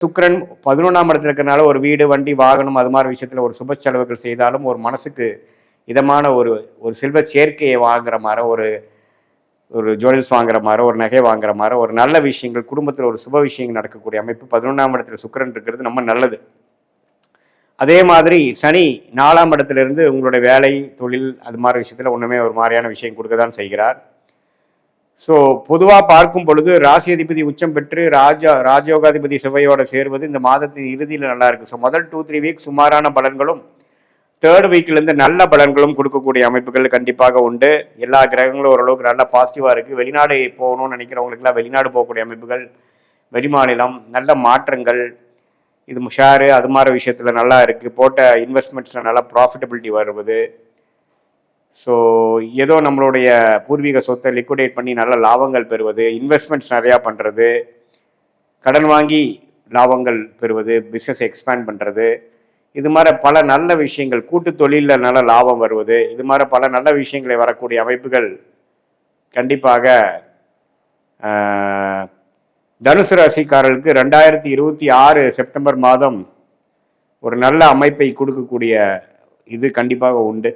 சுக்கிரன் 11ஆம் இடத்துல இருக்கிறனால ஒரு வீடு, வண்டி, வாகனம் அது மாதிரி விஷயத்துல ஒரு சுப செலவுகள் செய்தாலும் ஒரு மனசுக்கு இதமான ஒரு ஒரு செல்வ சேர்க்கையை வாங்குற மாதிரி, ஒரு ஒரு ஜுவல்ஸ் வாங்குற மாதிரி, ஒரு நகை வாங்குற மாதிரி, ஒரு நல்ல விஷயங்கள் குடும்பத்தில் ஒரு சுப விஷயங்கள் நடக்கக்கூடிய அமைப்பு 11ஆம் இடத்துல சுக்கிரன் இருக்கிறது ரொம்ப நல்லது. அதே மாதிரி சனி 4ஆம் இடத்துல இருந்து உங்களுடைய வேலை, தொழில் அது மாதிரி விஷயத்துல ஒண்ணுமே ஒரு மாதிரியான விஷயம் கொடுக்க தான் செய்கிறார். ஸோ பொதுவாக பார்க்கும் பொழுது ராசி அதிபதி உச்சம் பெற்று ராஜயோகாதிபதி செவ்வையோட சேர்வது இந்த மாதத்தின் இறுதியில் நல்லா இருக்கு. ஸோ முதல் 2-3 வீக் சுமாரான பலன்களும், தேர்ட் வீக்லேருந்து நல்ல பலன்களும் கொடுக்கக்கூடிய அமைப்புகள் கண்டிப்பாக உண்டு. எல்லா கிரகங்களும் ஓரளவுக்கு நல்லா பாசிட்டிவாக இருக்குது. வெளிநாடு போகணும்னு நினைக்கிறவங்களுக்குலாம் வெளிநாடு போகக்கூடிய அமைப்புகள், வெளிமாநிலம், நல்ல மாற்றங்கள், இது ஷேரு அது மாதிரி விஷயத்தில் நல்லா இருக்குது. போட்ட இன்வெஸ்ட்மெண்ட்ஸில் நல்லா ப்ராஃபிட்டபிலிட்டி வருவது. ஸோ ஏதோ நம்மளுடைய பூர்வீக சொத்தை லிக்விடேட் பண்ணி நல்ல லாபங்கள் பெறுவது, இன்வெஸ்ட்மெண்ட்ஸ் நிறையா பண்ணுறது, கடன் வாங்கி லாபங்கள் பெறுவது, பிஸ்னஸ் எக்ஸ்பேண்ட் பண்ணுறது, இது மாதிரி பல நல்ல விஷயங்கள், கூட்டு தொழிலில் நல்ல லாபம் வருவது, இது மாதிரி பல நல்ல விஷயங்களை வரக்கூடிய அமைப்புகள் கண்டிப்பாக தனுசு ராசிக்காரர்களுக்கு 2026 செப்டம்பர் மாதம் ஒரு நல்ல அமைப்பை கொடுக்கக்கூடிய இது கண்டிப்பாக உண்டு.